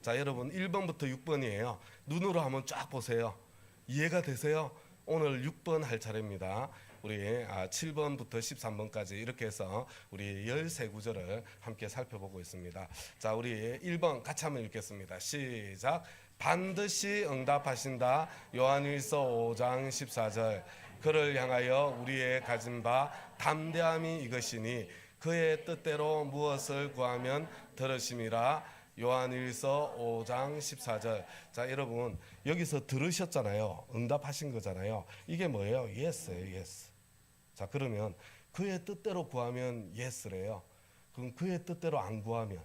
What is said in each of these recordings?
자, 여러분 1번부터 6번이에요. 눈으로 한번 쫙 보세요. 이해가 되세요? 오늘 6번 할 차례입니다. 우리 7번부터 13번까지 이렇게 해서 우리 13구절을 함께 살펴보고 있습니다. 자, 우리 1번 같이 한번 읽겠습니다. 시작. 반드시 응답하신다. 요한일서 5장 14절. 그를 향하여 우리의 가진 바 담대함이 이것이니 그의 뜻대로 무엇을 구하면 들으심이라. 요한일서 5장 14절. 자, 여러분 여기서 들으셨잖아요. 응답하신 거잖아요. 이게 뭐예요? Yes예요. Yes. 자, 그러면 그의 뜻대로 구하면 Yes래요. 그럼 그의 뜻대로 안 구하면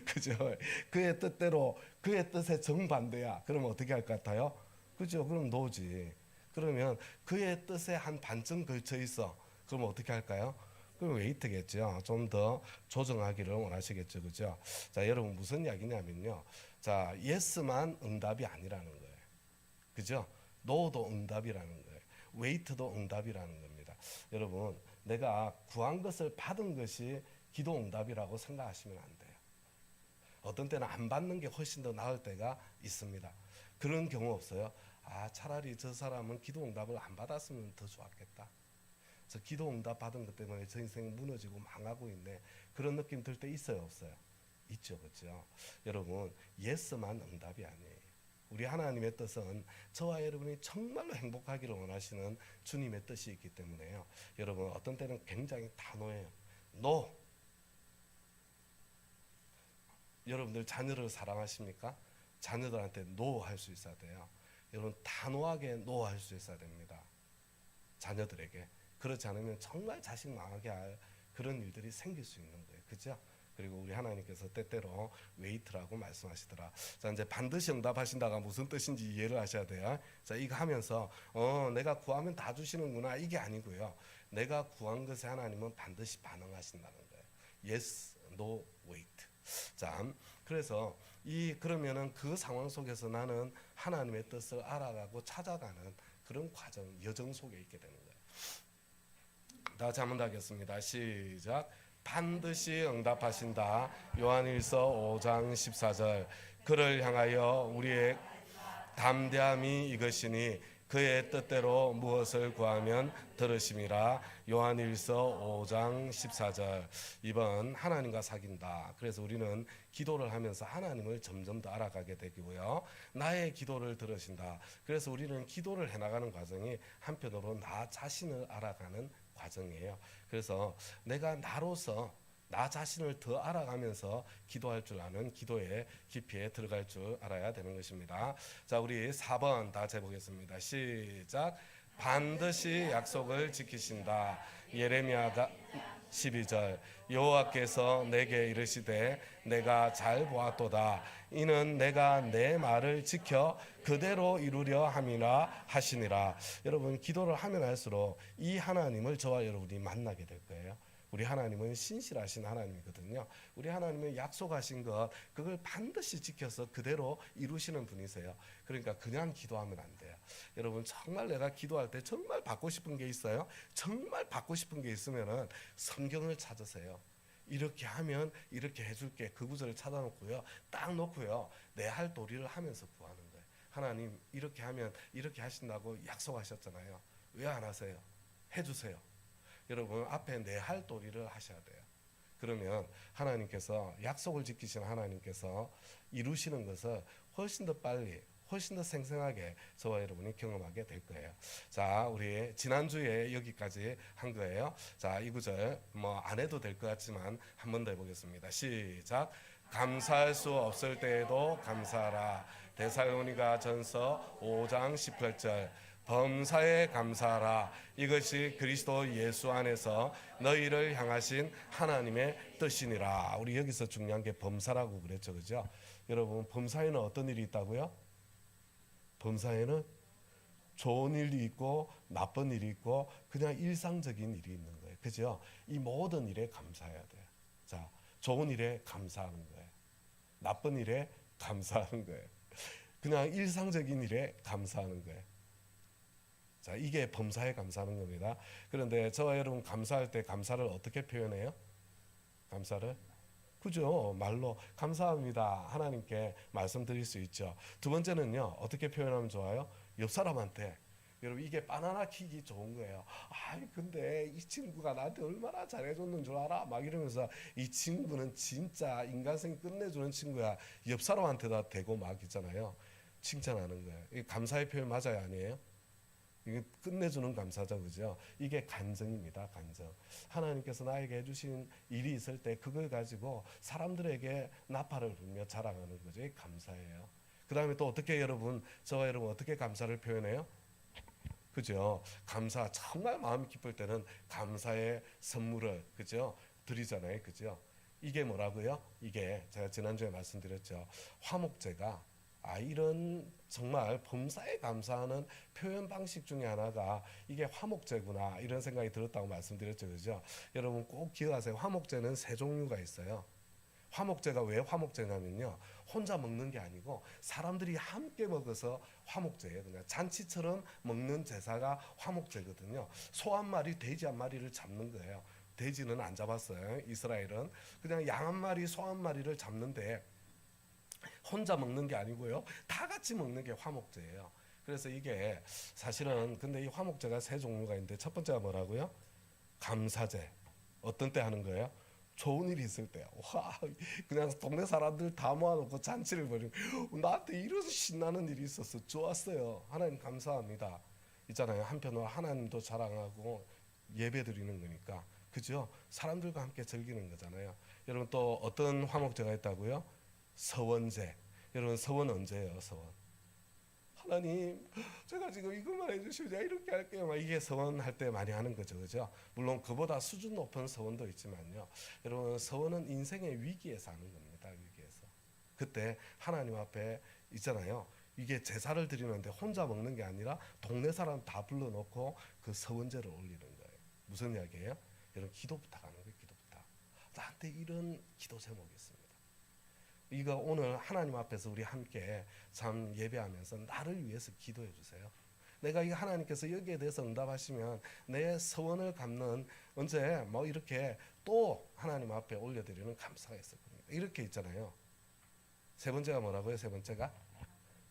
그죠? 그의 뜻대로, 그의 뜻에 정반대야. 그러면 어떻게 할 것 같아요? 그죠? 그럼 노지. 그러면 그의 뜻에 한 반쯤 걸쳐 있어. 그러면 어떻게 할까요? 그럼 웨이트겠죠. 좀 더 조정하기를 원하시겠죠. 그죠? 자, 여러분 무슨 이야기냐면요. 자, 예스만 응답이 아니라는 거예요. 그죠? 노도 응답이라는 거예요. 웨이트도 응답이라는 겁니다. 여러분, 내가 구한 것을 받은 것이 기도 응답이라고 생각하시면 안 돼요. 어떤 때는 안 받는 게 훨씬 더 나을 때가 있습니다. 그런 경우 없어요? 차라리 저 사람은 기도 응답을 안 받았으면 더 좋았겠다. 저 기도 응답 받은 것 때문에 저 인생 무너지고 망하고 있네. 그런 느낌 들 때 있어요, 없어요? 있죠, 그렇죠? 여러분, 예스만 응답이 아니에요. 우리 하나님의 뜻은 저와 여러분이 정말로 행복하기를 원하시는 주님의 뜻이 있기 때문에요. 여러분, 어떤 때는 굉장히 단호해요. No. 여러분들 자녀를 사랑하십니까? 자녀들한테 no 할 수 있어야 돼요. 여러분, 단호하게 no 할 수 있어야 됩니다. 자녀들에게. 그렇지 않으면 정말 자식 망하게 할 그런 일들이 생길 수 있는 거예요. 그죠? 그리고 우리 하나님께서 때때로 웨이트라고 말씀하시더라. 자, 이제 반드시 응답하신다가 무슨 뜻인지 이해를 하셔야 돼요. 자, 이거 하면서 내가 구하면 다 주시는구나 이게 아니고요. 내가 구한 것에 하나님은 반드시 반응하신다는 거예요. Yes, no, wait. 자, 그래서 그러면은 그 상황 속에서 나는 하나님의 뜻을 알아가고 찾아가는 그런 과정, 여정 속에 있게 되는 거예요. 다 같이 한번 더 하겠습니다. 시작. 반드시 응답하신다. 요한일서 5장 14절. 그를 향하여 우리의 담대함이 이것이니 그의 뜻대로 무엇을 구하면 들으심이라. 요한일서 5장 14절. 2번 하나님과 사귄다. 그래서 우리는 기도를 하면서 하나님을 점점 더 알아가게 되고요. 나의 기도를 들으신다. 그래서 우리는 기도를 해나가는 과정이 한편으로 나 자신을 알아가는 과정이에요. 그래서 내가 나로서 나 자신을 더 알아가면서 기도할 줄 아는 기도의 깊이에 들어갈 줄 알아야 되는 것입니다. 자, 우리 4번 다 해보겠습니다. 시작. 반드시 약속을 지키신다. 예레미야가 12절. 여호와께서 내게 이르시되 내가 잘 보았도다. 이는 내가 내 말을 지켜 그대로 이루려 함이라 하시니라. 여러분, 기도를 하면 할수록 이 하나님을 저와 여러분이 만나게 될 거예요. 우리 하나님은 신실하신 하나님이거든요. 우리 하나님은 약속하신 것 그걸 반드시 지켜서 그대로 이루시는 분이세요. 그러니까 그냥 기도하면 안 돼요. 여러분, 정말 내가 기도할 때 정말 받고 싶은 게 있어요. 정말 받고 싶은 게 있으면은 성경을 찾으세요. 이렇게 하면 이렇게 해줄게. 그 구절을 찾아놓고요. 딱 놓고요. 내 할 도리를 하면서 구하는 거예요. 하나님 이렇게 하면 이렇게 하신다고 약속하셨잖아요. 왜 안 하세요? 해주세요. 여러분, 앞에 내 할 도리를 하셔야 돼요. 그러면 하나님께서 약속을 지키신 하나님께서 이루시는 것을 훨씬 더 빨리 훨씬 더 생생하게 저와 여러분이 경험하게 될 거예요. 자, 우리 지난주에 여기까지 한 거예요. 자, 이 구절 안 해도 될 것 같지만 한 번 더 해보겠습니다. 시작. 감사할 수 없을 때에도 감사하라. 데살로니가 전서 5장 18절. 범사에 감사하라. 이것이 그리스도 예수 안에서 너희를 향하신 하나님의 뜻이니라. 우리 여기서 중요한 게 범사라고 그랬죠, 그죠? 여러분, 범사에는 어떤 일이 있다고요? 범사에는 좋은 일이 있고 나쁜 일이 있고 그냥 일상적인 일이 있는 거예요, 그죠? 이 모든 일에 감사해야 돼요. 자, 좋은 일에 감사하는 거예요. 나쁜 일에 감사하는 거예요. 그냥 일상적인 일에 감사하는 거예요. 자, 이게 범사에 감사하는 겁니다. 그런데 저와 여러분 감사할 때 감사를 어떻게 표현해요? 감사를 그죠? 말로 감사합니다. 하나님께 말씀드릴 수 있죠. 두 번째는요. 어떻게 표현하면 좋아요? 옆 사람한테 여러분 이게 바나나 킥이 좋은 거예요. 아이 근데 이 친구가 나한테 얼마나 잘해줬는 줄 알아? 막 이러면서 이 친구는 진짜 인간성이 끝내주는 친구야. 옆 사람한테다 대고 막 있잖아요. 칭찬하는 거예요. 이게 감사의 표현 맞아요, 아니에요? 이게 끝내주는 감사죠, 그죠? 이게 간증입니다, 간증. 하나님께서 나에게 해주신 일이 있을 때 그걸 가지고 사람들에게 나팔을 불며 자랑하는 거죠. 이게 감사예요. 그 다음에 또 어떻게 여러분, 저와 여러분 어떻게 감사를 표현해요? 그죠? 감사 정말 마음 기쁠 때는 감사의 선물을 그죠? 드리잖아요, 그죠? 이게 뭐라고요? 이게 제가 지난주에 말씀드렸죠. 화목제가 이런 정말 범사에 감사하는 표현 방식 중에 하나가 이게 화목제구나 이런 생각이 들었다고 말씀드렸죠, 그죠? 여러분 꼭 기억하세요. 화목제는 세 종류가 있어요. 화목제가 왜 화목제냐면요, 혼자 먹는 게 아니고 사람들이 함께 먹어서 화목제예요. 그냥 잔치처럼 먹는 제사가 화목제거든요. 소 한 마리, 돼지 한 마리를 잡는 거예요. 돼지는 안 잡았어요. 이스라엘은 그냥 양 한 마리, 소 한 마리를 잡는데 혼자 먹는 게 아니고요, 다 같이 먹는 게 화목제예요. 그래서 이게 사실은 근데 이 화목제가 세 종류가 있는데 첫 번째가 뭐라고요? 감사제. 어떤 때 하는 거예요? 좋은 일이 있을 때. 와, 그냥 동네 사람들 다 모아놓고 잔치를 벌이고 나한테 이런 신나는 일이 있었어. 좋았어요. 하나님 감사합니다. 있잖아요. 한편으로 하나님도 자랑하고 예배 드리는 거니까. 그죠? 사람들과 함께 즐기는 거잖아요. 여러분 또 어떤 화목제가 있다고요? 서원제. 여러분 서원 언제예요? 서원. 하나님, 제가 지금 이것만 해주시면 제가 이렇게 할게요. 막 이게 서원할 때 많이 하는 거죠, 그죠? 물론 그보다 수준 높은 서원도 있지만요. 여러분 서원은 인생의 위기에서 하는 겁니다. 위기에서. 그때 하나님 앞에 있잖아요. 이게 제사를 드리는데 혼자 먹는 게 아니라 동네 사람 다 불러놓고 그 서원제를 올리는 거예요. 무슨 이야기예요? 여러분 기도 부탁하는 거예요. 기도 부탁. 나한테 이런 기도 제목이 있습니다. 이거 오늘 하나님 앞에서 우리 함께 참 예배하면서 나를 위해서 기도해 주세요. 내가 이 하나님께서 여기에 대해서 응답하시면 내 소원을 갚는 언제 뭐 이렇게 또 하나님 앞에 올려드리는 감사가 있을 겁니다. 이렇게 있잖아요. 세 번째가 뭐라고요? 세 번째가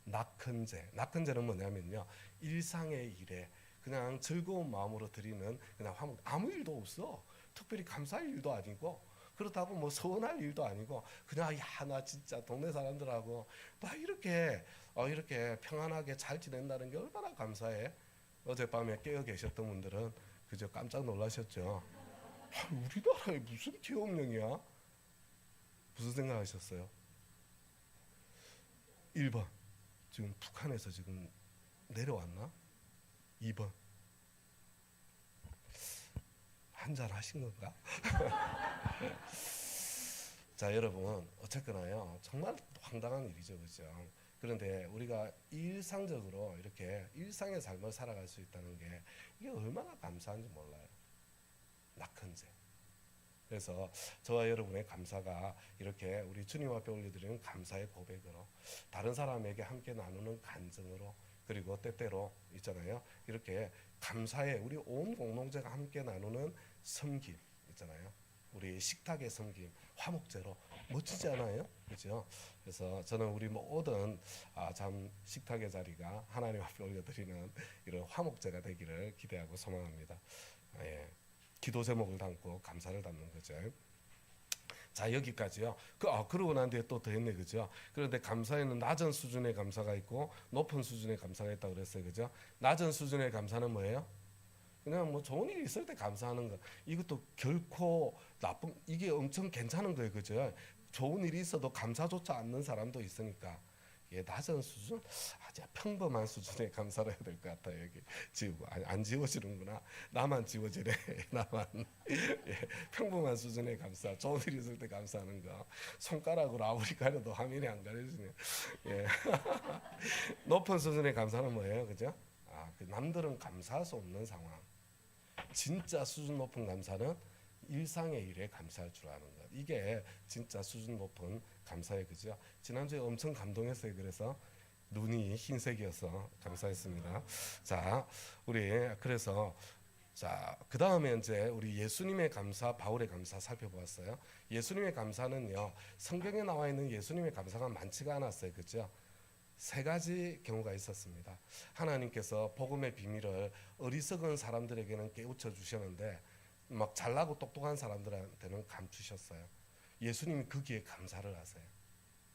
낙헌제. 낙헌제는 뭐냐면요, 일상의 일에 그냥 즐거운 마음으로 드리는 그냥 화목, 아무 일도 없어. 특별히 감사할 일도 아니고 그렇다고 뭐 서운할 일도 아니고 그냥 야 나 진짜 동네 사람들하고 나 이렇게 평안하게 잘 지낸다는 게 얼마나 감사해. 어젯밤에 깨어 계셨던 분들은 그저 깜짝 놀라셨죠. 우리나라에 무슨 계엄령이야? 무슨 생각하셨어요? 1번 지금 북한에서 지금 내려왔나? 2번 한잔 하신 건가? 자 여러분 어쨌거나요 정말 황당한 일이죠, 그죠? 그런데 우리가 일상적으로 이렇게 일상의 삶을 살아갈 수 있다는 게 이게 얼마나 감사한지 몰라요. 낙헌제. 그래서 저와 여러분의 감사가 이렇게 우리 주님 앞에 올려드리는 감사의 고백으로, 다른 사람에게 함께 나누는 간증으로, 그리고 때때로 있잖아요 이렇게 감사의 우리 온 공동체가 함께 나누는 섬김 있잖아요. 우리 식탁의 섬김, 화목제로 멋지지 않아요? 그렇죠? 그래서 저는 우리 모든 참 식탁의 자리가 하나님 앞에 올려드리는 이런 화목제가 되기를 기대하고 소망합니다. 예. 기도 제목을 담고 감사를 담는 거죠. 자 여기까지요. 그러고 난 뒤에 또 더 했네, 그죠? 그런데 감사에는 낮은 수준의 감사가 있고 높은 수준의 감사가 있다고 그랬어요, 그죠? 낮은 수준의 감사는 뭐예요? 그냥 뭐 좋은 일이 있을 때 감사하는 거. 이것도 결코 이게 엄청 괜찮은 거예요, 그죠? 좋은 일이 있어도 감사조차 않는 사람도 있으니까. 예, 낮은 수준, 아주 평범한 수준의 감사를 해야 될 것 같아요. 여기 지우고 안 지워지는구나. 나만 지워지네. 나만. 예, 평범한 수준의 감사. 좋은 일이 있을 때 감사하는 거. 손가락으로 아무리 가려도 화면이 안 가려지네. 예. 높은 수준의 감사는 뭐예요, 그죠? 그 남들은 감사할 수 없는 상황. 진짜 수준 높은 감사는 일상의 일에 감사할 줄 아는 것. 이게 진짜 수준 높은 감사의 그죠? 지난주에 엄청 감동했어요. 그래서 눈이 흰색이어서 감사했습니다. 자, 우리 그래서 자, 그 다음에 이제 우리 예수님의 감사, 바울의 감사 살펴보았어요. 예수님의 감사는요, 성경에 나와 있는 예수님의 감사가 많지가 않았어요. 그죠? 세 가지 경우가 있었습니다. 하나님께서 복음의 비밀을 어리석은 사람들에게는 깨우쳐 주셨는데 막 잘나고 똑똑한 사람들한테는 감추셨어요. 예수님이 거기에 감사를 하세요.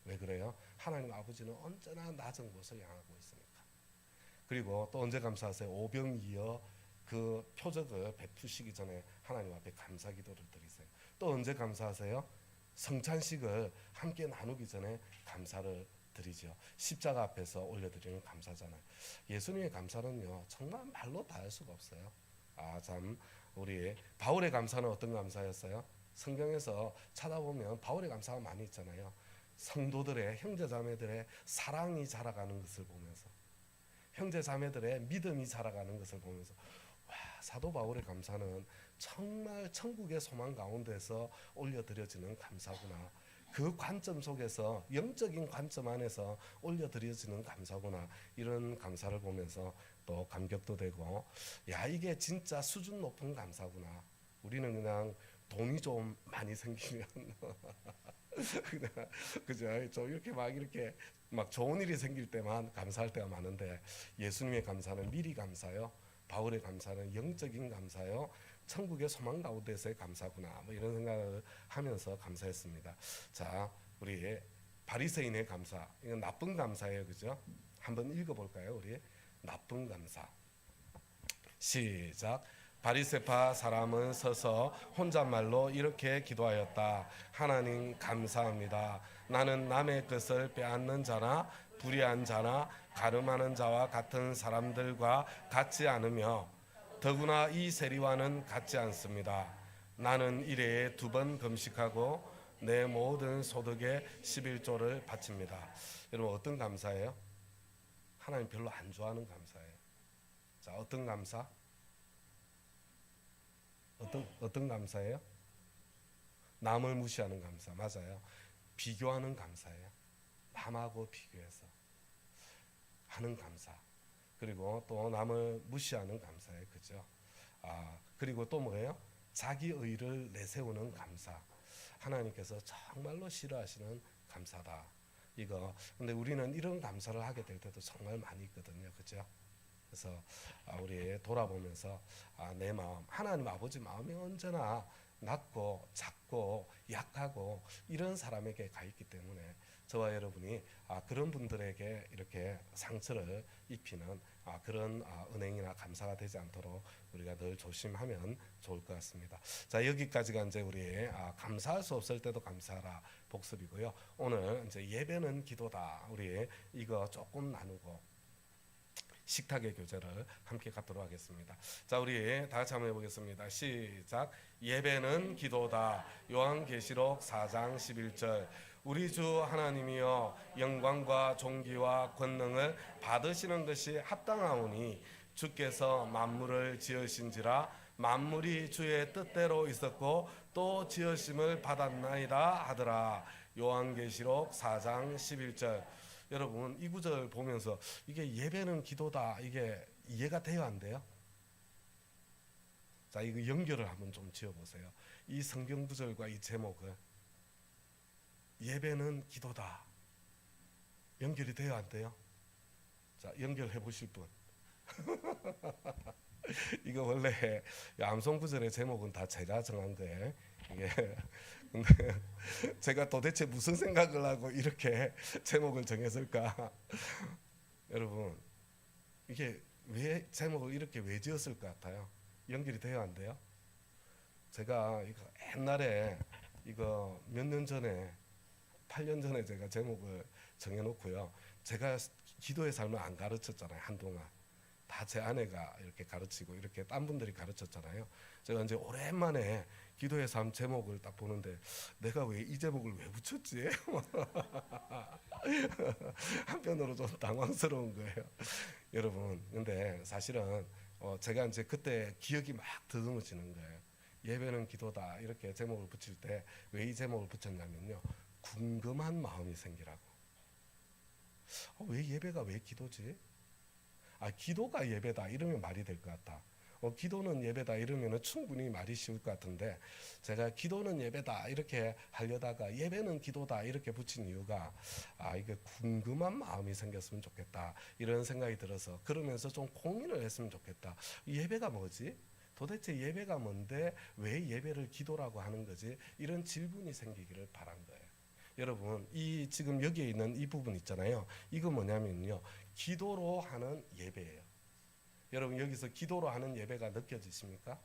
왜 그래요? 하나님 아버지는 언제나 낮은 곳을 향하고 있으니까. 그리고 또 언제 감사하세요? 오병이어 그 표적을 베푸시기 전에 하나님 앞에 감사 기도를 드리세요. 또 언제 감사하세요? 성찬식을 함께 나누기 전에 감사를 드리죠. 십자가 앞에서 올려드리는 감사잖아요. 예수님의 감사는요, 정말 말로 다 할 수가 없어요. 아, 참, 우리 바울의 감사는 어떤 감사였어요? 성경에서 찾아보면 바울의 감사가 많이 있잖아요. 성도들의, 형제자매들의 사랑이 자라가는 것을 보면서, 형제자매들의 믿음이 자라가는 것을 보면서, 와, 사도 바울의 감사는 정말 천국의 소망 가운데서 올려드려지는 감사구나. 그 관점 속에서, 영적인 관점 안에서 올려드려지는 감사구나. 이런 감사를 보면서 또 감격도 되고, 야, 이게 진짜 수준 높은 감사구나. 우리는 그냥 돈이 좀 많이 생기면 그죠? 좀 이렇게 막 좋은 일이 생길 때만 감사할 때가 많은데, 예수님의 감사는 미리 감사요. 바울의 감사는 영적인 감사요. 천국의 소망 가운데서의 감사구나. 뭐 이런 생각을 하면서 감사했습니다. 자, 우리 바리새인의 감사. 이건 나쁜 감사예요, 그죠? 한번 읽어볼까요, 우리? 나쁜 감사. 시작. 바리새파 사람은 서서 혼잣말로 이렇게 기도하였다. 하나님 감사합니다. 나는 남의 것을 빼앗는 자나 불의한 자나 가늠하는 자와 같은 사람들과 같지 않으며 더구나 이 세리와는 같지 않습니다. 나는 일회에 2번 금식하고 내 모든 소득의 11조를 바칩니다. 여러분, 어떤 감사예요? 하나님 별로 안 좋아하는 감사예요. 자, 어떤 감사? 어떤 감사예요? 남을 무시하는 감사. 맞아요. 비교하는 감사예요. 남하고 비교해서 하는 감사. 그리고 또 남을 무시하는 감사예요. 그죠? 그리고 또 뭐예요? 자기 의를 내세우는 감사. 하나님께서 정말로 싫어하시는 감사다. 이거. 근데 우리는 이런 감사를 하게 될 때도 정말 많이 있거든요. 그죠? 그래서 우리 돌아보면서 내 마음, 하나님 아버지 마음이 언제나 낮고 작고 약하고 이런 사람에게 가 있기 때문에 저와 여러분이 그런 분들에게 이렇게 상처를 입히는 그런 은행이나 감사가 되지 않도록 우리가 늘 조심하면 좋을 것 같습니다. 자, 여기까지가 이제 우리 감사할 수 없을 때도 감사하라 복습이고요. 오늘 이제 예배는 기도다. 우리 이거 조금 나누고 식탁의 교제를 함께 갖도록 하겠습니다. 자, 우리 다 같이 한번 해보겠습니다. 시작. 예배는 기도다. 요한계시록 4장 11절. 우리 주 하나님이여 영광과 존귀와 권능을 받으시는 것이 합당하오니 주께서 만물을 지으신지라 만물이 주의 뜻대로 있었고 또 지으심을 받았나이다 하더라. 요한계시록 4장 11절. 여러분, 이 구절 보면서 이게 예배는 기도다, 이게 이해가 돼야 안 돼요? 자, 이거 연결을 한번 좀 지어보세요. 이 성경 구절과 이 제목을 예배는 기도다 연결이 돼야 안 돼요? 자, 연결해 보실 분. 이거 원래 암송 구절의 제목은 다 제가 정한 거예요. 이게 근데 제가 도대체 무슨 생각을 하고 이렇게 제목을 정했을까? 여러분, 이게 왜 제목을 이렇게 왜 지었을 것 같아요? 연결이 돼야 안 돼요? 제가 이거 옛날에 이거 몇 년 전에 8년 전에 제가 제목을 정해놓고요. 제가 기도의 삶을 안 가르쳤잖아요. 한동안 다 제 아내가 이렇게 가르치고 이렇게 딴 분들이 가르쳤잖아요. 제가 이제 오랜만에 기도의 삶 제목을 딱 보는데 내가 왜 이 제목을 왜 붙였지? 한편으로 좀 당황스러운 거예요. 여러분, 근데 사실은 제가 이제 그때 기억이 막 더듬어지는 거예요. 예배는 기도다 이렇게 제목을 붙일 때 왜 이 제목을 붙였냐면요, 궁금한 마음이 생기라고. 왜 예배가 왜 기도지? 기도가 예배다 이러면 말이 될 것 같다. 기도는 예배다 이러면은 충분히 말이 쉬울 것 같은데, 제가 기도는 예배다 이렇게 하려다가 예배는 기도다 이렇게 붙인 이유가 이게 궁금한 마음이 생겼으면 좋겠다 이런 생각이 들어서, 그러면서 좀 고민을 했으면 좋겠다. 예배가 뭐지? 도대체 예배가 뭔데 왜 예배를 기도라고 하는 거지? 이런 질문이 생기기를 바란 거예요. 여러분, 이 지금 여기에 있는 이 부분 있잖아요. 이거 뭐냐면요, 기도로 하는 예배예요. 여러분, 여기서 기도로 하는 예배가 느껴지십니까?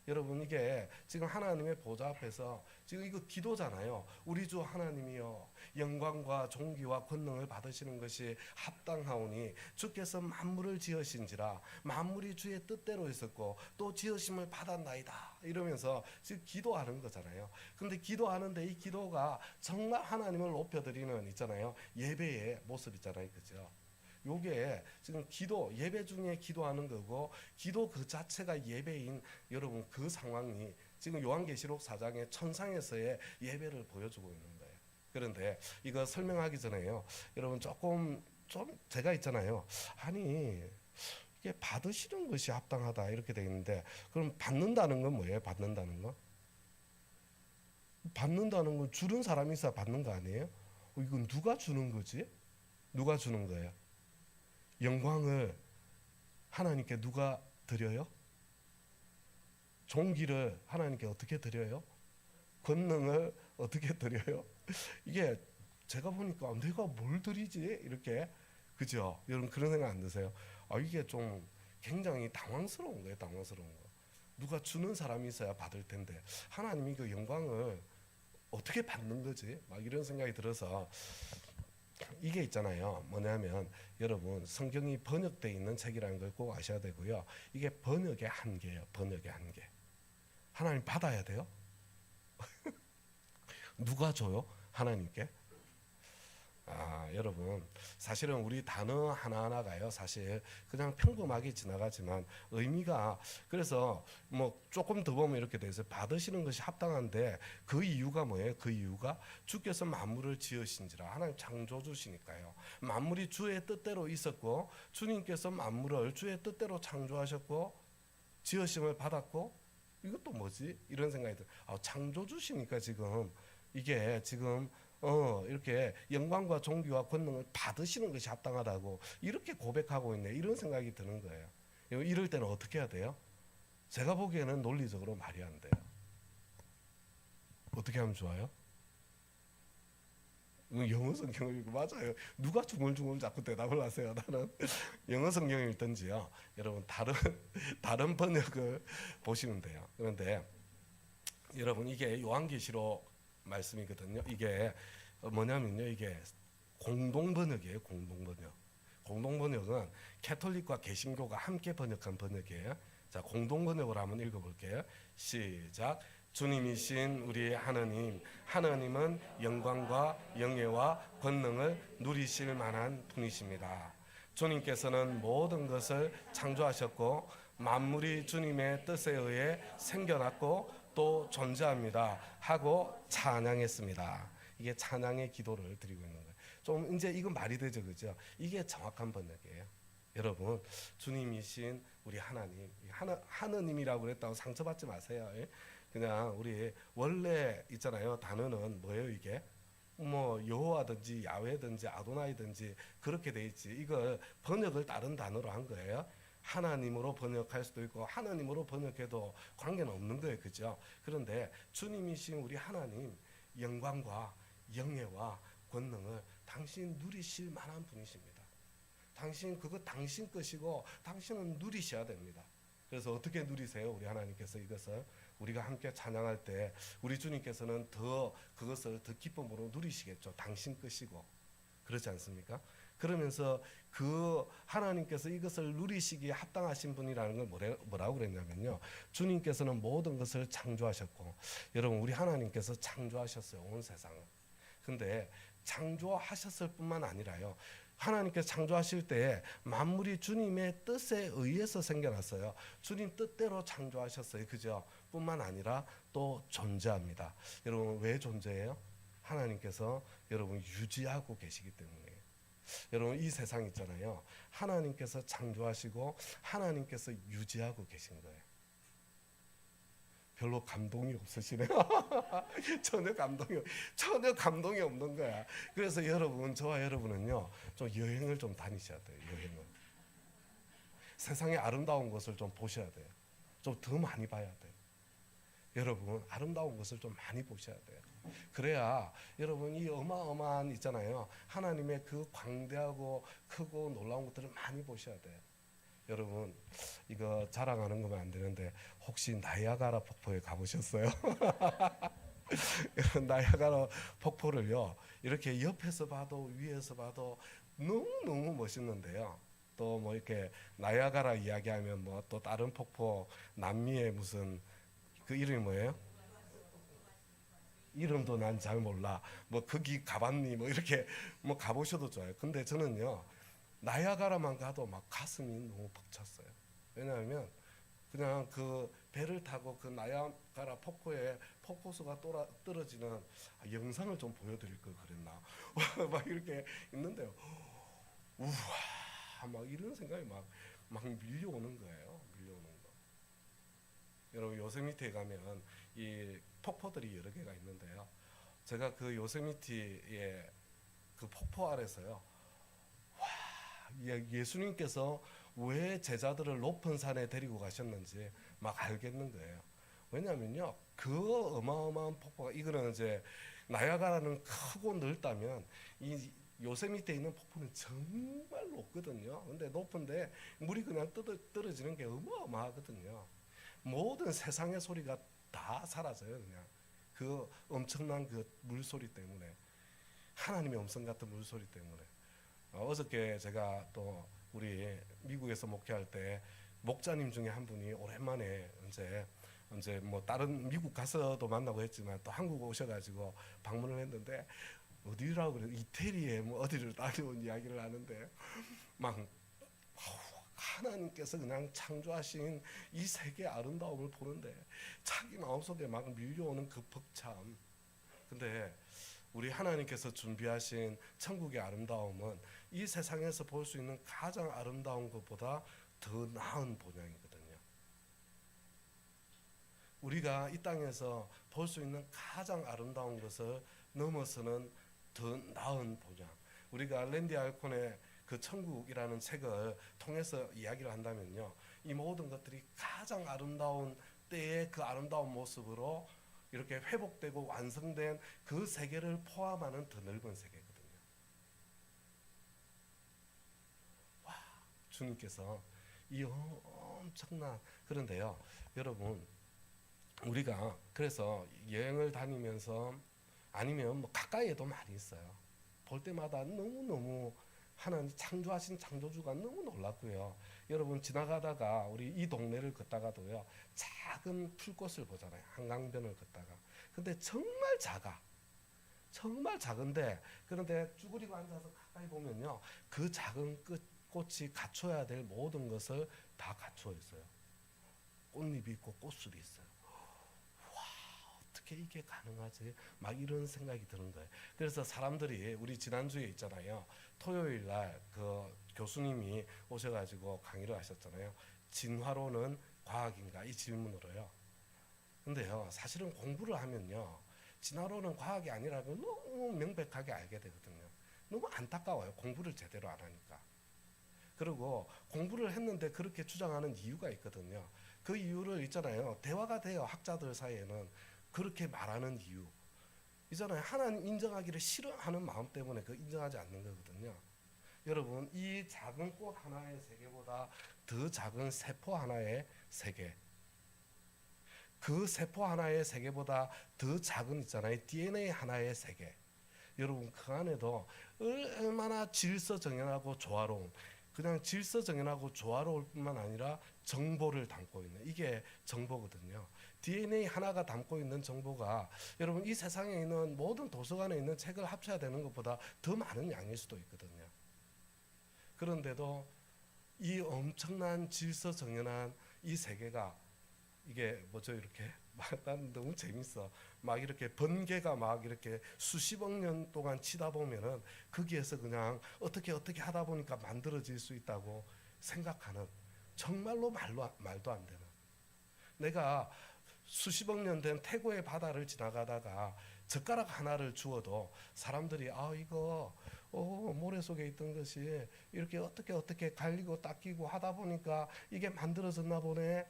여러분, 이게 지금 하나님의 보좌 앞에서 지금 이거 기도잖아요. 우리 주 하나님이여, 영광과 존귀와 권능을 받으시는 것이 합당하오니 주께서 만물을 지으신지라 만물이 주의 뜻대로 있었고 또 지으심을 받았나이다 이러면서 지금 기도하는 거잖아요. 근데 기도하는데 이 기도가 정말 하나님을 높여드리는 있잖아요, 예배의 모습 있잖아요, 그죠? 요게 지금 기도, 예배 중에 기도하는 거고, 기도 그 자체가 예배인 여러분 그 상황이 지금 요한계시록 4장의 천상에서의 예배를 보여주고 있는 거예요. 그런데 이거 설명하기 전에요, 여러분 조금 좀 제가 있잖아요, 아니 이게 받으시는 것이 합당하다 이렇게 돼 있는데, 그럼 받는다는 건 뭐예요? 받는다는 거? 받는다는 건 주는 사람이 있어야 받는 거 아니에요? 이건 누가 주는 거지? 누가 주는 거예요? 영광을 하나님께 누가 드려요? 존귀를 하나님께 어떻게 드려요? 권능을 어떻게 드려요? 이게 제가 보니까 내가 뭘 드리지? 이렇게, 그죠? 여러분 그런 생각 안 드세요? 이게 좀 굉장히 당황스러운 거예요. 당황스러운 거. 누가 주는 사람이 있어야 받을 텐데 하나님이 그 영광을 어떻게 받는 거지? 막 이런 생각이 들어서, 이게 있잖아요, 뭐냐면 여러분 성경이 번역되어 있는 책이라는 걸 꼭 아셔야 되고요. 이게 번역의 한계예요. 번역의 한계. 하나님 받아야 돼요? 누가 줘요? 하나님께? 여러분 사실은 우리 단어 하나하나가요 사실 그냥 평범하게 지나가지만 의미가, 그래서 뭐 조금 더 보면 이렇게 돼서 받으시는 것이 합당한데 그 이유가 뭐예요? 그 이유가 주께서 만물을 지으신지라, 하나님 창조주시니까요. 만물이 주의 뜻대로 있었고 주님께서 만물을 주의 뜻대로 창조하셨고 지으심을 받았고, 이것도 뭐지? 이런 생각이 들어요. 창조주시니까 지금 이게 지금 이렇게 영광과 존귀와 권능을 받으시는 것이 합당하다고 이렇게 고백하고 있네, 이런 생각이 드는 거예요. 이럴 때는 어떻게 해야 돼요? 제가 보기에는 논리적으로 말이 안 돼요. 어떻게 하면 좋아요? 영어 성경을 읽고, 맞아요. 누가 중얼중얼 자꾸 대답을 하세요. 나는 영어 성경 읽든지요, 여러분 다른 번역을 보시면 돼요. 그런데 여러분 이게 요한계시록 말씀이거든요. 이게 뭐냐면요, 이게 공동번역이에요. 공동번역. 공동번역은 캐톨릭과 개신교가 함께 번역한 번역이에요. 자, 공동번역으로 한번 읽어볼게요. 시작. 주님이신 우리 하나님, 하나님은 영광과 영예와 권능을 누리실 만한 분이십니다. 주님께서는 모든 것을 창조하셨고 만물이 주님의 뜻에 의해 생겨났고 또 존재합니다 하고 찬양했습니다. 이게 찬양의 기도를 드리고 있는 거예요. 좀 이제 이건 말이 되죠, 그죠? 이게 정확한 번역이에요. 여러분, 주님이신 우리 하나님, 하느님이라고 그랬다고 상처받지 마세요. 그냥 우리 원래 있잖아요, 단어는 뭐예요? 이게 뭐 여호와든지 야훼든지 아도나이든지 그렇게 돼 있지, 이걸 번역을 다른 단어로 한 거예요. 하나님으로 번역할 수도 있고 하나님으로 번역해도 관계는 없는 거예요, 그죠? 그런데 주님이신 우리 하나님, 영광과 영예와 권능을 당신 누리실 만한 분이십니다. 당신 그거 당신 것이고 당신은 누리셔야 됩니다. 그래서 어떻게 누리세요? 우리 하나님께서 이것을 우리가 함께 찬양할 때 우리 주님께서는 더 그것을 더 기쁨으로 누리시겠죠. 당신 것이고, 그렇지 않습니까? 그러면서 그 하나님께서 이것을 누리시기에 합당하신 분이라는 걸 뭐라고 그랬냐면요, 주님께서는 모든 것을 창조하셨고, 여러분 우리 하나님께서 창조하셨어요, 온 세상을. 근데 창조하셨을 뿐만 아니라요, 하나님께서 창조하실 때 만물이 주님의 뜻에 의해서 생겨났어요. 주님 뜻대로 창조하셨어요, 그죠? 뿐만 아니라 또 존재합니다. 여러분 왜 존재해요? 하나님께서 여러분 유지하고 계시기 때문에. 여러분 이 세상 있잖아요. 하나님께서 창조하시고 하나님께서 유지하고 계신 거예요. 별로 감동이 없으시네요. 전혀 감동이 없는 거야. 그래서 여러분, 저와 여러분은요, 좀 여행을 좀 다니셔야 돼요. 여행을. 세상의 아름다운 것을 좀 보셔야 돼요. 좀 더 많이 봐야 돼요. 여러분, 아름다운 것을 좀 많이 보셔야 돼요. 그래야 여러분 이 어마어마한 있잖아요. 하나님의 그 광대하고 크고 놀라운 것들을 많이 보셔야 돼요. 여러분 이거 자랑하는 거면 안 되는데 혹시 나이아가라 폭포에 가보셨어요? 나이아가라 폭포를요 이렇게 옆에서 봐도 위에서 봐도 너무 멋있는데요. 또 뭐 이렇게 나이아가라 이야기하면 뭐 또 다른 폭포 남미의 무슨 그 이름이 뭐예요? 이름도 난 잘 몰라. 뭐 거기 가봤니? 뭐 이렇게 뭐 가보셔도 좋아요. 근데 저는요 나이아가라만 가도 막 가슴이 너무 벅찼어요. 왜냐하면 그냥 그 배를 타고 그 나이아가라 폭포에 폭포수가 떨어지는 영상을 좀 보여드릴 걸 그랬나 막 이렇게 있는데요. 우와 막 이런 생각이 막 밀려오는 거예요. 밀려오는 거. 여러분 요세미티에 가면 이 폭포들이 여러 개가 있는데요. 제가 그 요세미티의 그 폭포 아래서요. 예수님께서 왜 제자들을 높은 산에 데리고 가셨는지 막 알겠는 거예요. 왜냐면요, 그 어마어마한 폭포가 이거는 이제 나야가라는 크고 넓다면 이 요세미티에 있는 폭포는 정말 높거든요. 근데 높은데 물이 그냥 떨어지는 게 어마어마하거든요. 모든 세상의 소리가 다 사라져요. 그냥 그 엄청난 그 물소리 때문에 하나님의 음성 같은 물소리 때문에. 어저께 제가 또 우리 미국에서 목회할 때 목자님 중에 한 분이 오랜만에 이제 뭐 다른 미국 가서도 만나고 했지만 또 한국 오셔가지고 방문을 했는데 어디라고 그래 이태리에 뭐 어디를 다녀온 이야기를 하는데 막 하나님께서 그냥 창조하신 이 세계의 아름다움을 보는데 자기 마음속에 막 밀려오는 그 벅참. 근데 우리 하나님께서 준비하신 천국의 아름다움은 이 세상에서 볼 수 있는 가장 아름다운 것보다 더 나은 본향이거든요. 우리가 이 땅에서 볼 수 있는 가장 아름다운 것을 넘어서는 더 나은 본향. 우리가 랜디 알콘의 그 천국이라는 책을 통해서 이야기를 한다면요, 이 모든 것들이 가장 아름다운 때의 그 아름다운 모습으로 이렇게 회복되고 완성된 그 세계를 포함하는 더 넓은 세계거든요. 와, 주님께서 이 엄청난. 그런데요, 여러분 우리가 그래서 여행을 다니면서 아니면 뭐 가까이에도 많이 있어요. 볼 때마다 너무너무 하나님 창조하신 창조주가 너무 놀랍고요. 여러분 지나가다가 우리 이 동네를 걷다가도요 작은 풀꽃을 보잖아요. 한강변을 걷다가. 근데 정말 작아. 정말 작은데 그런데 쭈그리고 앉아서 가까이 보면요 그 작은 꽃이 갖춰야 될 모든 것을 다 갖춰 있어요. 꽃잎이 있고 꽃술이 있어요. 어떻게 이게 가능하지? 막 이런 생각이 드는 거예요. 그래서 사람들이 우리 지난주에 있잖아요. 토요일 날 그 교수님이 오셔가지고 강의를 하셨잖아요. 진화론은 과학인가? 이 질문으로요. 근데요, 사실은 공부를 하면요, 진화론은 과학이 아니라고 너무 명백하게 알게 되거든요. 너무 안타까워요. 공부를 제대로 안 하니까. 그리고 공부를 했는데 그렇게 주장하는 이유가 있거든요. 그 이유를 있잖아요. 대화가 돼요. 학자들 사이에는. 그렇게 말하는 이유 있잖아요. 하나님 인정하기를 싫어하는 마음 때문에 그 인정하지 않는 거거든요. 여러분 이 작은 꽃 하나의 세계보다 더 작은 세포 하나의 세계, 그 세포 하나의 세계보다 더 작은 있잖아요. DNA 하나의 세계. 여러분 그 안에도 얼마나 질서정연하고 조화로운, 그냥 질서정연하고 조화로울 뿐만 아니라 정보를 담고 있는, 이게 정보거든요. DNA 하나가 담고 있는 정보가 여러분 이 세상에 있는 모든 도서관에 있는 책을 합쳐야 되는 것보다 더 많은 양일 수도 있거든요. 그런데도 이 엄청난 질서정연한 이 세계가 이게 뭐죠? 이렇게 나는 너무 재밌어. 막 이렇게 번개가 막 이렇게 수십억 년 동안 치다 보면은 거기에서 그냥 어떻게 하다 보니까 만들어질 수 있다고 생각하는, 정말로 말도 안 되는. 내가 수십억 년 된 태고의 바다를 지나가다가 젓가락 하나를 주어도 사람들이 이거 모래 속에 있던 것이 이렇게 어떻게 갈리고 닦이고 하다 보니까 이게 만들어졌나 보네.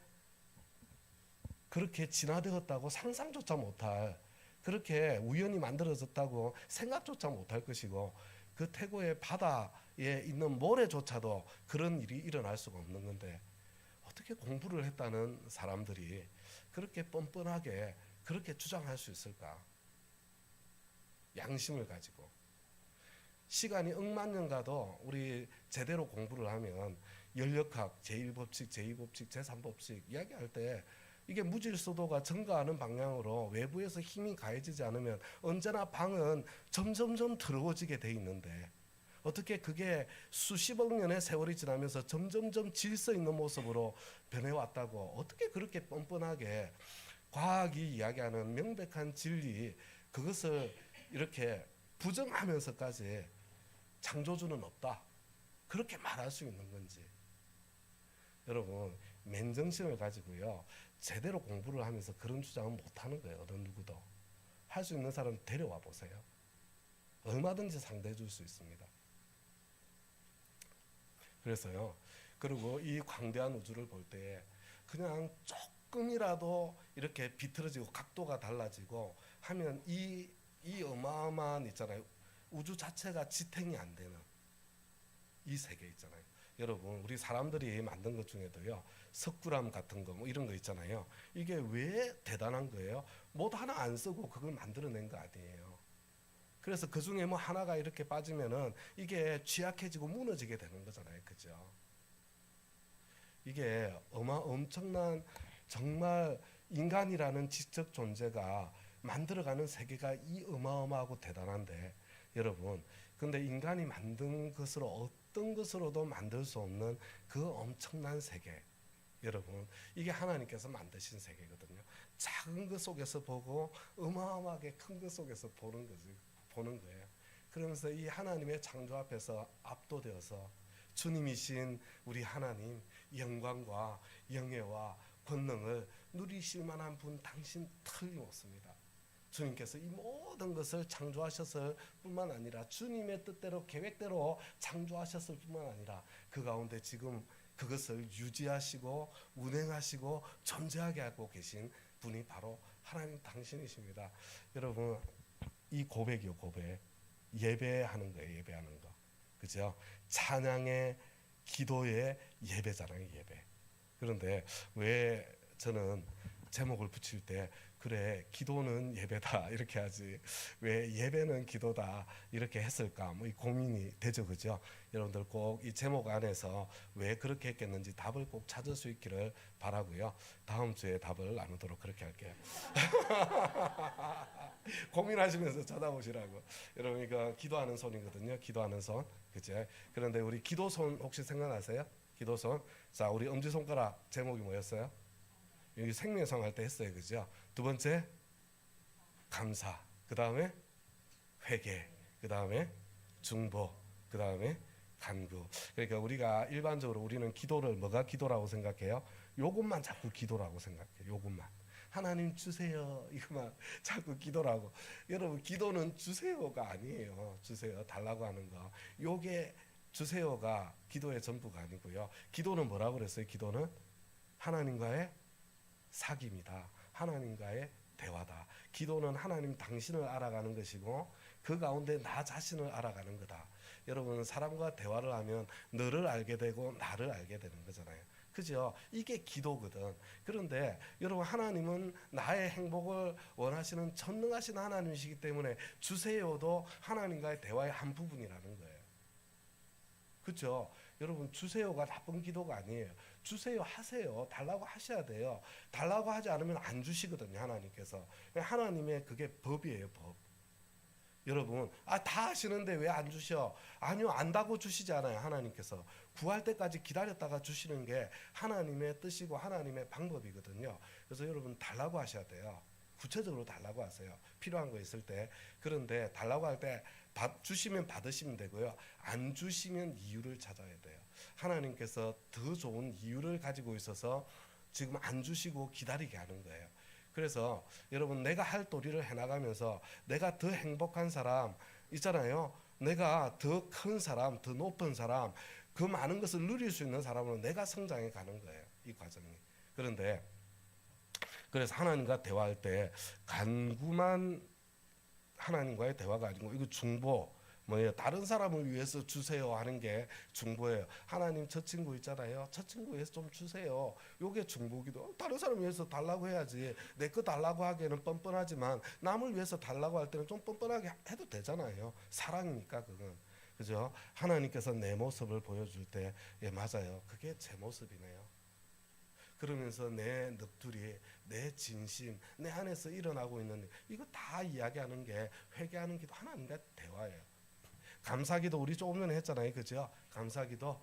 그렇게 진화되었다고 상상조차 못할, 그렇게 우연히 만들어졌다고 생각조차 못할 것이고, 그 태고의 바다에 있는 모래조차도 그런 일이 일어날 수가 없는 건데, 어떻게 공부를 했다는 사람들이 그렇게 뻔뻔하게 그렇게 주장할 수 있을까? 양심을 가지고. 시간이 억만 년 가도 우리 제대로 공부를 하면 연력학, 제1법칙, 제2법칙, 제3법칙 이야기할 때 이게 무질서도가 증가하는 방향으로 외부에서 힘이 가해지지 않으면 언제나 방은 점점점 더러워지게 돼 있는데, 어떻게 그게 수십억 년의 세월이 지나면서 점점점 질서 있는 모습으로 변해왔다고, 어떻게 그렇게 뻔뻔하게 과학이 이야기하는 명백한 진리, 그것을 이렇게 부정하면서까지 창조주는 없다, 그렇게 말할 수 있는 건지. 여러분, 맨정신을 가지고요 제대로 공부를 하면서 그런 주장은 못하는 거예요. 어느 누구도. 할 수 있는 사람 데려와 보세요. 얼마든지 상대해 줄 수 있습니다. 그래서요, 그리고 이 광대한 우주를 볼 때 그냥 조금이라도 이렇게 비틀어지고 각도가 달라지고 하면 이 어마어마한 있잖아요, 우주 자체가 지탱이 안 되는 이 세계 있잖아요. 여러분, 우리 사람들이 만든 것 중에도요 석굴암 같은 거 뭐 이런 거 있잖아요. 이게 왜 대단한 거예요? 못 하나 안 쓰고 그걸 만들어낸 거 아니에요. 그래서 그 중에 뭐 하나가 이렇게 빠지면은 이게 취약해지고 무너지게 되는 거잖아요. 그죠? 이게 엄청난, 정말 인간이라는 지적 존재가 만들어가는 세계가 이 어마어마하고 대단한데, 여러분, 근데 인간이 만든 것으로 어떤 것으로도 만들 수 없는 그 엄청난 세계, 여러분, 이게 하나님께서 만드신 세계거든요. 작은 것 속에서 보고 어마어마하게 큰 것 속에서 보는 거예요. 그러면서 이 하나님의 창조 앞에서 압도되어서 주님이신 우리 하나님 영광과 영예와 권능을 누리실 만한 분 당신 틀림없습니다. 주님께서 이 모든 것을 창조하셨을 뿐만 아니라 주님의 뜻대로 계획대로 창조하셨을 뿐만 아니라 그 가운데 지금 그것을 유지하시고 운행하시고 존재하게 하고 계신 분이 바로 하나님 당신이십니다. 여러분, 이 고백이요, 고백. 예배하는 거예요, 예배하는 거. 그죠? 찬양의, 기도의 예배잖아요, 예배. 그런데 왜 저는 제목을 붙일 때 그래 기도는 예배다 이렇게 하지 왜 예배는 기도다 이렇게 했을까, 뭐 이 고민이 되죠. 그죠? 여러분들 꼭 이 제목 안에서 왜 그렇게 했겠는지 답을 꼭 찾을 수 있기를 바라고요. 다음 주에 답을 나누도록 그렇게 할게요. 고민하시면서 쳐다보시라고. 여러분, 이거 기도하는 손이거든요. 기도하는 손. 그죠? 그런데 우리 기도손 혹시 생각나세요? 기도손. 자, 우리 엄지손가락 제목이 뭐였어요? 여기 생명성 할 때 했어요. 그죠? 두 번째 감사, 그 다음에 회개, 그 다음에 중보, 그 다음에 간구. 그러니까 우리가 일반적으로 우리는 기도를 뭐가 기도라고 생각해요? 요것만 자꾸 기도라고 생각해요. 요것만. 하나님 주세요 이거만 자꾸 기도라고. 여러분, 기도는 주세요가 아니에요. 주세요, 달라고 하는 거. 요게 주세요가 기도의 전부가 아니고요. 기도는 뭐라고 그랬어요? 기도는 하나님과의 사귐이다. 하나님과의 대화다. 기도는 하나님 당신을 알아가는 것이고 그 가운데 나 자신을 알아가는 거다. 여러분, 사람과 대화를 하면 너를 알게 되고 나를 알게 되는 거잖아요. 그죠? 이게 기도거든. 그런데 여러분, 하나님은 나의 행복을 원하시는 전능하신 하나님이시기 때문에 주세요도 하나님과의 대화의 한 부분이라는 거예요. 그렇죠? 여러분, 주세요가 나쁜 기도가 아니에요. 주세요 하세요. 달라고 하셔야 돼요. 달라고 하지 않으면 안 주시거든요, 하나님께서. 하나님의 그게 법이에요, 법. 여러분, 다 아시는데 왜 안 주셔? 아니요, 안다고 주시지 않아요. 하나님께서 구할 때까지 기다렸다가 주시는 게 하나님의 뜻이고 하나님의 방법이거든요. 그래서 여러분 달라고 하셔야 돼요. 구체적으로 달라고 하세요. 필요한 거 있을 때. 그런데 달라고 할 때 주시면 받으시면 되고요. 안 주시면 이유를 찾아야 돼요. 하나님께서 더 좋은 이유를 가지고 있어서 지금 안 주시고 기다리게 하는 거예요. 그래서 여러분, 내가 할 도리를 해나가면서 내가 더 행복한 사람 있잖아요. 내가 더 큰 사람, 더 높은 사람, 그 많은 것을 누릴 수 있는 사람으로 내가 성장해 가는 거예요. 이 과정이. 그런데 그래서 하나님과 대화할 때 간구만 하나님과의 대화가 아니고 이거 중보, 뭐예요? 다른 사람을 위해서 주세요 하는 게 중보예요. 하나님, 저 친구 있잖아요. 저 친구 위해서 좀 주세요. 요게 중보기도. 다른 사람 위해서 달라고 해야지. 내 거 달라고 하기에는 뻔뻔하지만 남을 위해서 달라고 할 때는 좀 뻔뻔하게 해도 되잖아요. 사랑이니까 그건. 그죠? 하나님께서 내 모습을 보여줄 때, 예, 맞아요. 그게 제 모습이네요. 그러면서 내 넋두리, 내 진심, 내 안에서 일어나고 있는 이거 다 이야기하는 게 회개하는 기도, 하나님과 대화예요. 감사기도 우리 조금 전에 했잖아요, 그죠? 감사기도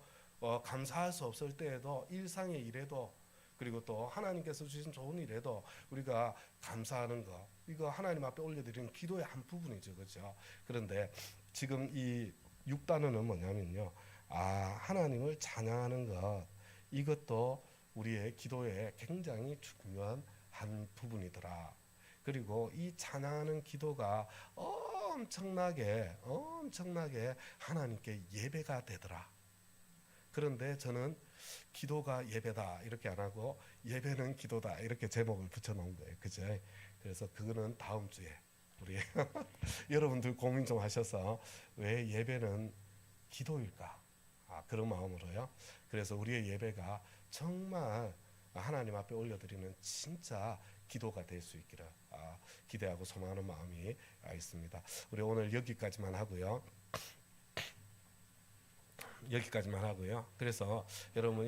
감사할 수 없을 때에도, 일상의 일에도, 그리고 또 하나님께서 주신 좋은 일에도 우리가 감사하는 거, 이거 하나님 앞에 올려드리는 기도의 한 부분이죠, 그죠? 그런데 지금 이 6단원은 뭐냐면요, 하나님을 찬양하는 것, 이것도 우리의 기도에 굉장히 중요한 한 부분이더라. 그리고 이 찬양하는 기도가 엄청나게 하나님께 예배가 되더라. 그런데 저는 기도가 예배다 이렇게 안 하고 예배는 기도다 이렇게 제목을 붙여놓은 거예요. 그죠? 그래서 그거는 다음 주에 우리 여러분들 고민 좀 하셔서 왜 예배는 기도일까? 그런 마음으로요. 그래서 우리의 예배가 정말 하나님 앞에 올려드리는 진짜 기도가 될 수 있기를 기대하고 소망하는 마음이 있습니다. 우리 오늘 여기까지만 하고요. 그래서 여러분이